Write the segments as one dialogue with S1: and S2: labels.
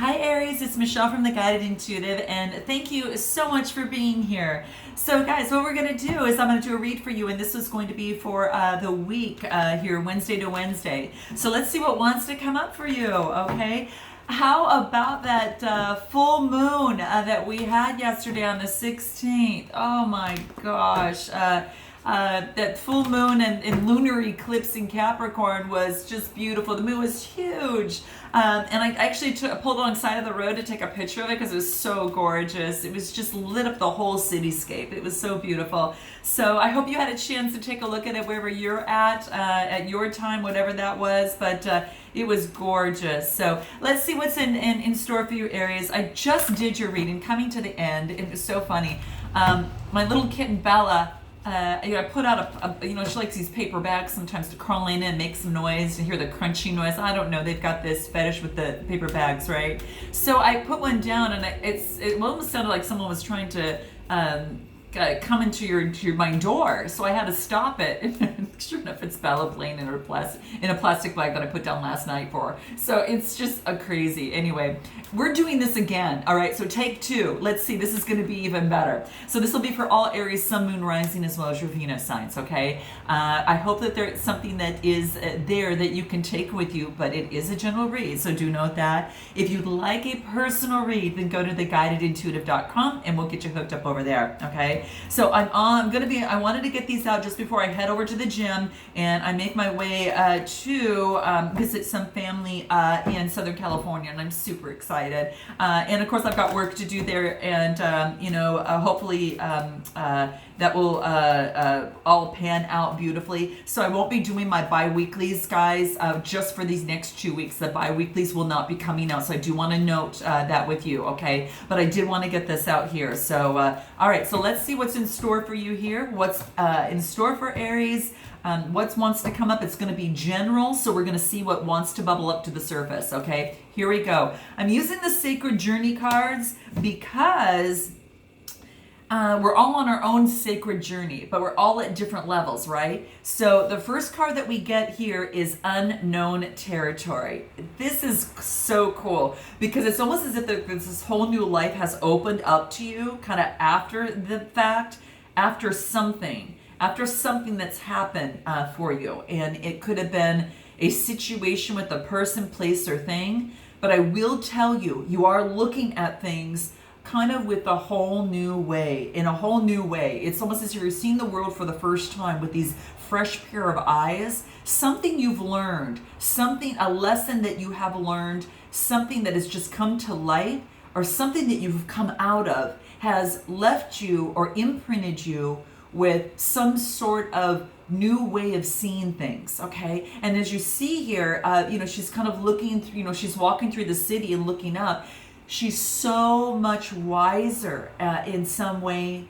S1: Hi Aries, it's Michelle from the Guided Intuitive, and thank you so much for being here. So guys, what we're going to do is I'm going to do a read for you, and this is going to be for the week here, Wednesday to Wednesday. So let's see what wants to come up for you, okay? How about that full moon that we had yesterday on the 16th? Oh my gosh. That full moon and lunar eclipse in Capricorn was just beautiful. The moon was huge. And I actually pulled alongside of the road to take a picture of it because it was so gorgeous. It was just lit up the whole cityscape. It was so beautiful. So I hope you had a chance to take a look at it wherever you're at your time, whatever that was. But it was gorgeous. So let's see what's in store for you, Aries. I just did your reading, coming to the end. It was so funny. My little kitten, Bella, I put out she likes these paper bags sometimes to crawl in and make some noise and hear the crunchy noise. I don't know, they've got this fetish with the paper bags, right? So I put one down, and it almost sounded like someone was trying to come into my door, so I had to stop it. Sure enough, it's Bella playing in a plastic bag that I put down last night for her. So it's just a crazy. Anyway, we're doing this again. All right, so take two. Let's see. This is going to be even better. So this will be for all Aries, Sun, Moon, Rising, as well as your Venus signs. Okay. I hope that there's something that is there that you can take with you, but it is a general read, so do note that. If you'd like a personal read, then go to theguidedintuitive.com and we'll get you hooked up over there. Okay. So I wanted to get these out just before I head over to the gym, and I make my way to visit some family in Southern California, and I'm super excited. And of course, I've got work to do there, and hopefully that will all pan out beautifully. So I won't be doing my bi-weeklies, guys, just for these next 2 weeks. The bi-weeklies will not be coming out, so I do want to note that with you, okay? But I did want to get this out here. So, all right, so let's see what's in store for you here. What's in store for Aries? What wants to come up? It's going to be general, so we're going to see what wants to bubble up to the surface, okay? Here we go. I'm using the Sacred Journey cards because we're all on our own sacred journey, but we're all at different levels, right? So the first card that we get here is Unknown Territory. This is so cool because it's almost as if this whole new life has opened up to you kind of after the fact, after something that's happened for you. And it could have been a situation with a person, place, or thing. But I will tell you, you are looking at things kind of with a whole new way, in a whole new way. It's almost as if you're seeing the world for the first time with these fresh pair of eyes. Something you've learned, a lesson that you have learned, something that has just come to light, or something that you've come out of has left you or imprinted you with some sort of new way of seeing things, okay? And as you see here, she's kind of looking through, she's walking through the city and looking up. She's so much wiser in some way,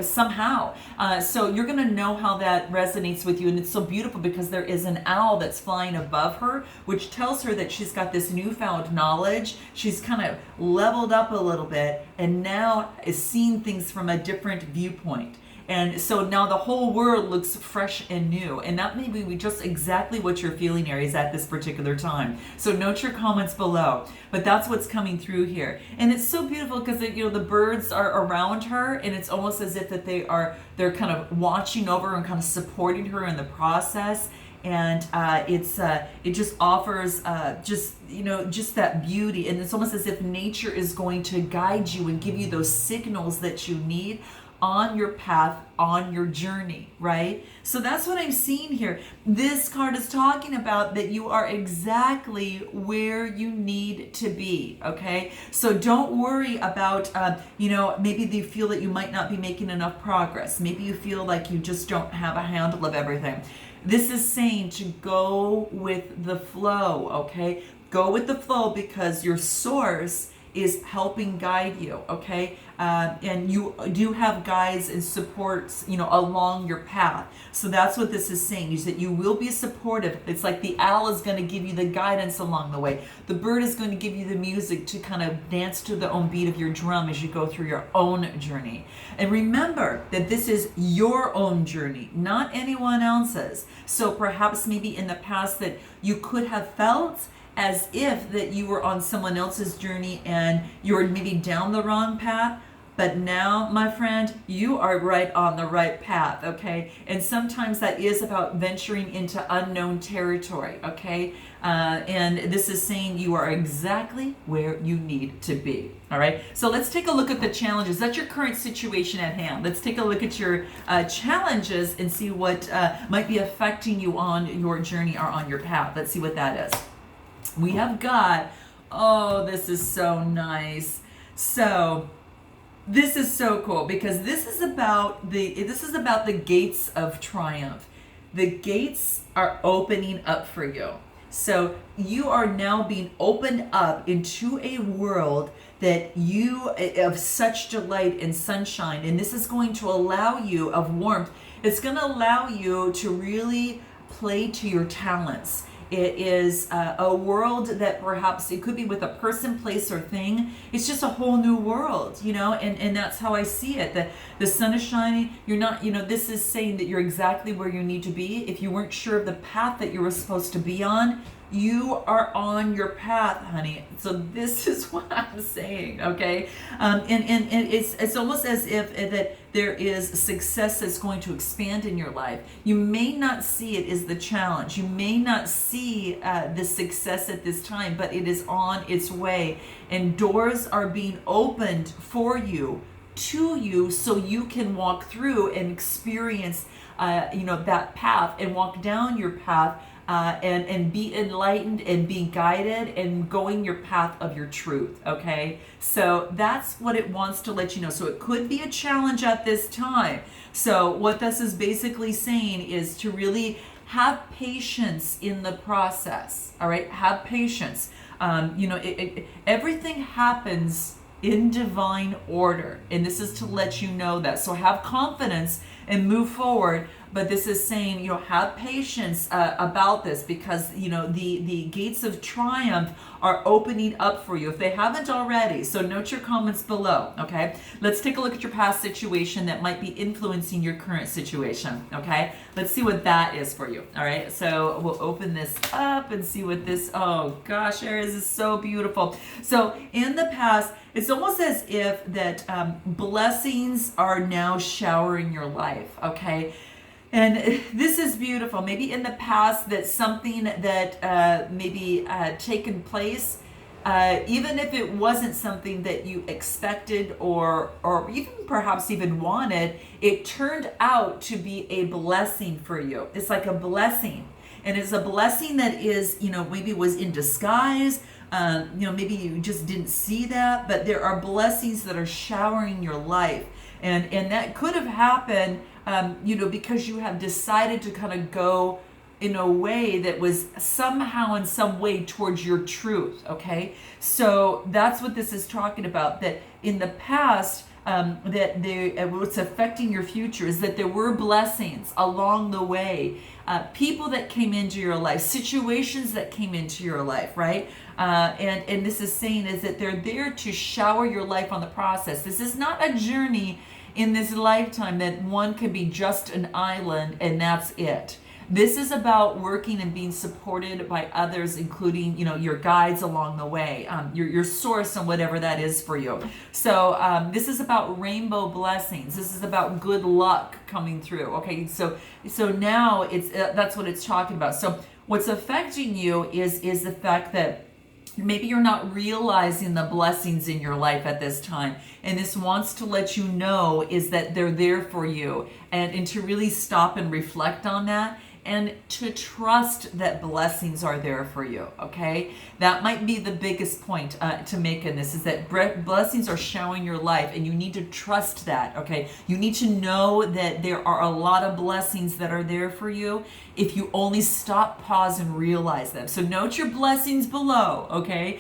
S1: somehow. So you're going to know how that resonates with you. And it's so beautiful because there is an owl that's flying above her, which tells her that she's got this newfound knowledge. She's kind of leveled up a little bit and now is seeing things from a different viewpoint. And so now the whole world looks fresh and new. And that may be just exactly what you're feeling, Aries, at this particular time. So note your comments below. But that's what's coming through here. And it's so beautiful because the birds are around her, and it's almost as if that they're kind of watching over and kind of supporting her in the process. And it just offers just that beauty. And it's almost as if nature is going to guide you and give you those signals that you need on your path, on your journey, right? So that's what I'm seeing here. This card is talking about that you are exactly where you need to be, okay? So don't worry about, maybe you feel that you might not be making enough progress. Maybe you feel like you just don't have a handle of everything. This is saying to go with the flow, okay? Go with the flow because your source is helping guide you, okay? And you do have guides and supports, along your path. So that's what this is saying, is that you will be supportive. It's like the owl is going to give you the guidance along the way. The bird is going to give you the music to kind of dance to the own beat of your drum as you go through your own journey. And remember that this is your own journey, not anyone else's. So perhaps maybe in the past that you could have felt as if that you were on someone else's journey and you were maybe down the wrong path. But now, my friend, you are right on the right path, okay? And sometimes that is about venturing into unknown territory, okay? And this is saying you are exactly where you need to be, all right? So let's take a look at the challenges. That's your current situation at hand. Let's take a look at your challenges and see what might be affecting you on your journey or on your path. Let's see what that is. We have got, oh, this is so nice. So this is so cool because this is about the gates of triumph. The gates are opening up for you. So you are now being opened up into a world that you of such delight and sunshine, and this is going to allow you of warmth. It's going to allow you to really play to your talents. It is a world that perhaps it could be with a person, place, or thing. It's just a whole new world, you know, and that's how I see it. That the sun is shining. You're not, you know, this is saying that you're exactly where you need to be. If you weren't sure of the path that you were supposed to be on, you are on your path, honey. So this is what I'm saying, okay? And it's almost as if that there is success that's going to expand in your life. You may not see it as the challenge. You may not see the success at this time, but it is on its way. And doors are being opened for you, to you, so you can walk through and experience, that path and walk down your path. And be enlightened and be guided and going your path of your truth, okay? So that's what it wants to let you know. So it could be a challenge at this time. So what this is basically saying is to really have patience in the process, all right? Have patience. Everything happens in divine order, and this is to let you know that. So have confidence and move forward. But this is saying, have patience about this, because, the gates of triumph are opening up for you if they haven't already. So note your comments below, okay? Let's take a look at your past situation that might be influencing your current situation, okay? Let's see what that is for you, all right? So we'll open this up and see what this, oh gosh, Aries, is so beautiful. So in the past, it's almost as if that blessings are now showering your life, okay? And this is beautiful. Maybe in the past that something that maybe taken place, even if it wasn't something that you expected or even perhaps even wanted, it turned out to be a blessing for you. It's like a blessing. And it's a blessing that is, maybe was in disguise. Maybe you just didn't see that, but there are blessings that are showering your life. And that could have happened, because you have decided to kind of go in a way that was somehow in some way towards your truth, okay? So that's what this is talking about, that in the past, what's affecting your future is that there were blessings along the way, people that came into your life, situations that came into your life, right? And this is saying is that they're there to shower your life on the process. This is not a journey in this lifetime that one could be just an island and that's it. This is about working and being supported by others, including, your guides along the way, your source and whatever that is for you. So this is about rainbow blessings. This is about good luck coming through. Okay, so now it's that's what it's talking about. So what's affecting you is the fact that maybe you're not realizing the blessings in your life at this time. And this wants to let you know is that they're there for you, and to really stop and reflect on that, and to trust that blessings are there for you, okay? That might be the biggest point to make in this, is that blessings are showering your life, and you need to trust that, okay? You need to know that there are a lot of blessings that are there for you if you only stop, pause, and realize them. So note your blessings below, okay?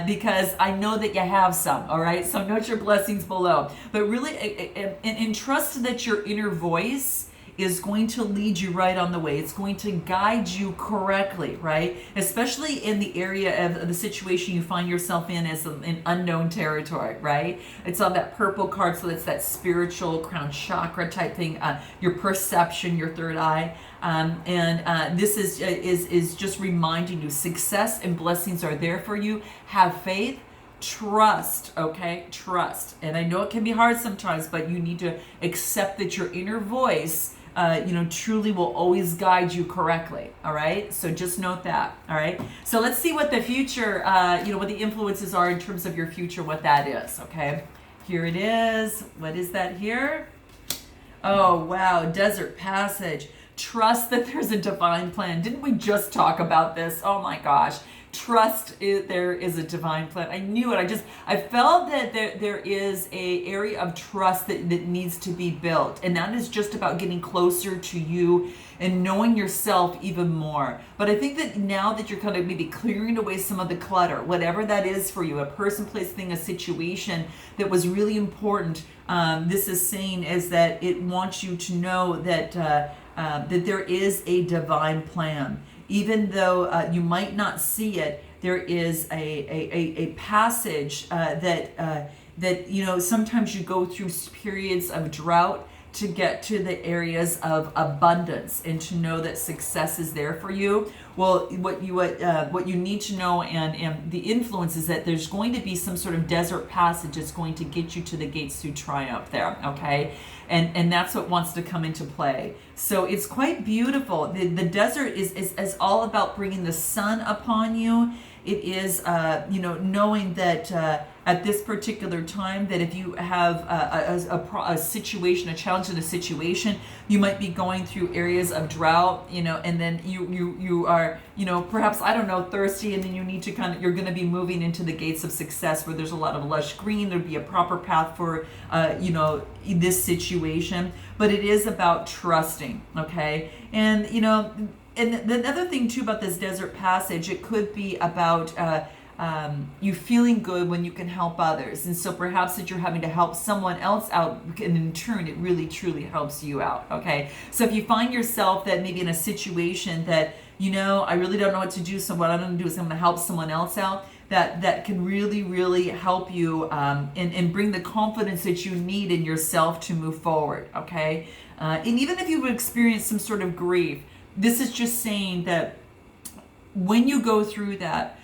S1: Because I know that you have some, all right? So note your blessings below. But really, and trust that your inner voice is going to lead you right on the way. It's going to guide you correctly, right? Especially in the area of the situation you find yourself in as an unknown territory, right? It's on that purple card, so it's that spiritual crown chakra type thing, your perception, your third eye. This is just reminding you success and blessings are there for you. Have faith. Trust, okay? Trust. And I know it can be hard sometimes, but you need to accept that your inner voice, truly will always guide you correctly, all right? So just note that, all right? So let's see what the future, what the influences are in terms of your future, what that is, okay? Here it is. What is that here? Oh, wow, desert passage. Trust that there's a divine plan. Didn't we just talk about this? Oh my gosh. Trust there is a divine plan. I knew it. I felt that there is a area of trust that needs to be built. And that is just about getting closer to you and knowing yourself even more. But I think that now that you're kind of maybe clearing away some of the clutter, whatever that is for you, a person, place, thing, a situation that was really important, this is saying is that it wants you to know that that there is a divine plan. Even though you might not see it, there is a passage that sometimes you go through periods of drought to get to the areas of abundance and to know that success is there for you. Well, what you need to know and the influence is that there's going to be some sort of desert passage that's going to get you to the gates through triumph there, okay? And that's what wants to come into play. So it's quite beautiful. The desert is all about bringing the sun upon you. It is, knowing that at this particular time, that if you have a situation, a challenge in a situation, you might be going through areas of drought, and then you are, perhaps, I don't know, thirsty, and then you need to you're going to be moving into the gates of success where there's a lot of lush green. There'd be a proper path for, this situation, but it is about trusting, okay? And, and the other thing too about this desert passage, it could be about you feeling good when you can help others. And so perhaps that you're having to help someone else out, and in turn, it really truly helps you out, okay? So if you find yourself that maybe in a situation that, I really don't know what to do, so what I'm going to do is I'm going to help someone else out, that can really, really help you and bring the confidence that you need in yourself to move forward, okay? And even if you experience some sort of grief, this is just saying that when you go through that,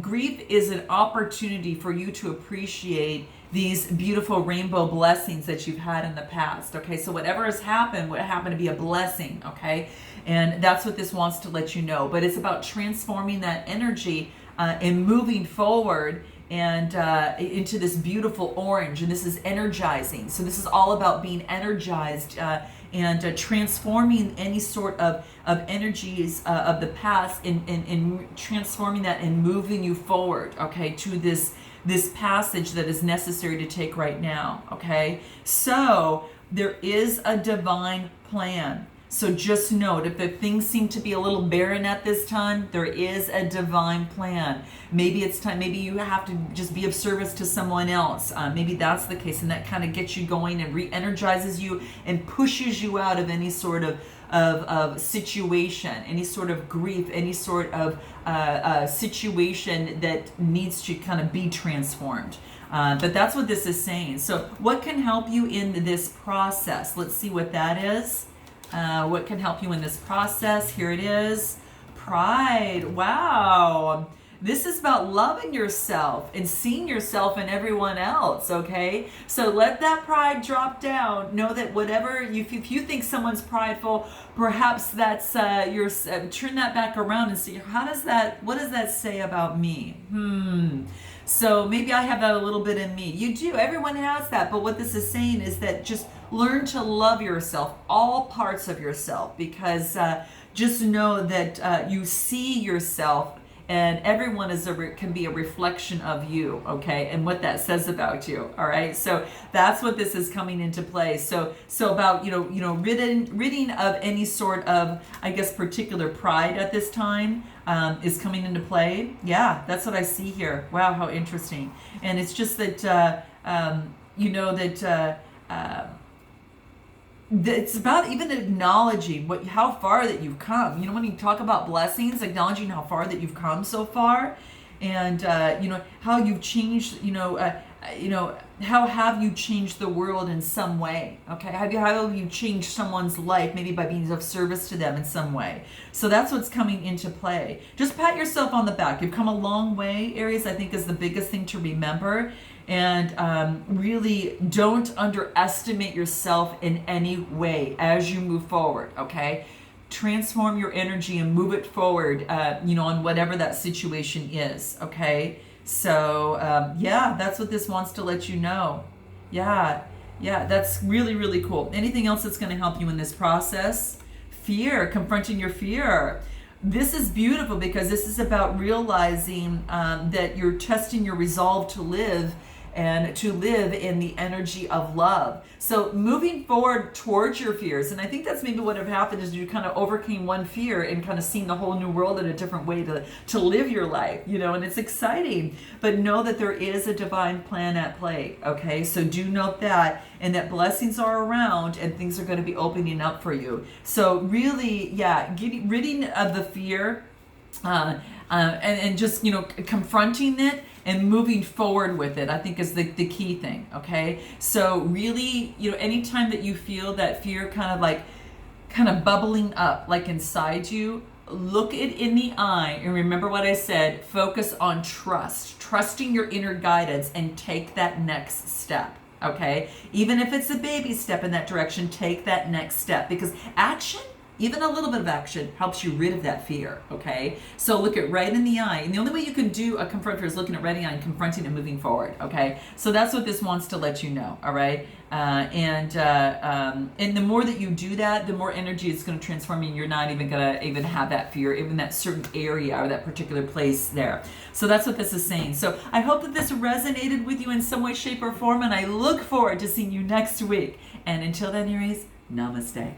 S1: grief is an opportunity for you to appreciate these beautiful rainbow blessings that you've had in the past, okay? So whatever has happened, what happened to be a blessing, okay? And that's what this wants to let you know. But it's about transforming that energy and moving forward and into this beautiful orange. And this is energizing. So this is all about being energized and transforming any sort of energies of the past and transforming that and moving you forward, okay, to this passage that is necessary to take right now, okay? So there is a divine plan. So just note, if things seem to be a little barren at this time, there is a divine plan. Maybe it's time, maybe you have to just be of service to someone else. Maybe that's the case, and that kind of gets you going and re-energizes you and pushes you out of any sort of situation, any sort of grief, any sort of situation that needs to kind of be transformed. But that's what this is saying. So what can help you in this process? Let's see what that is. What can help you in this process? Here it is. Pride. Wow. This is about loving yourself and seeing yourself in everyone else, okay? So let that pride drop down. Know that whatever, if you think someone's prideful, perhaps that's, turn that back around and see, what does that say about me? So maybe I have that a little bit in me. You do, everyone has that, but what this is saying is that just learn to love yourself, all parts of yourself, because just know that you see yourself, and everyone can be a reflection of you, okay, and what that says about you, all right? So that's what this is coming into play. So about ridding of any sort of, I guess, particular pride at this time is coming into play. Yeah, that's what I see here. Wow, how interesting. And it's just that it's about even acknowledging how far that you've come. You know, when you talk about blessings, acknowledging how far that you've come so far, and you know, how you've changed. How have you changed the world in some way? Okay, how have you changed someone's life, maybe by being of service to them in some way? So that's what's coming into play. Just pat yourself on the back. You've come a long way, Aries. I think is the biggest thing to remember. And really don't underestimate yourself in any way as you move forward, okay? Transform your energy and move it forward, on whatever that situation is, okay? So, yeah, that's what this wants to let you know. Yeah, that's really, really cool. Anything else that's going to help you in this process? Fear, confronting your fear. This is beautiful because this is about realizing that you're testing your resolve to live and to live in the energy of love. So moving forward towards your fears, and I think that's maybe what have happened is you kind of overcame one fear and kind of seen the whole new world in a different way to live your life, and it's exciting. But know that there is a divine plan at play, okay? So do note that, and that blessings are around and things are going to be opening up for you. So really, ridding of the fear, and just confronting it and moving forward with it, I think is the key thing, okay? So really, anytime that you feel that fear kind of bubbling up like inside you, look it in the eye and remember what I said. Focus on trusting your inner guidance, and take that next step, okay? Even if it's a baby step in that direction, take that next step, because action, even a little bit of action, helps you rid of that fear, okay? So look it right in the eye. And the only way you can do a confronter is looking it right in the eye and confronting and moving forward, okay? So that's what this wants to let you know, all right? And the more that you do that, the more energy it's going to transform you, and you're not even going to even have that fear, even that certain area or that particular place there. So that's what this is saying. So I hope that this resonated with you in some way, shape, or form, and I look forward to seeing you next week. And until then, Aries, namaste.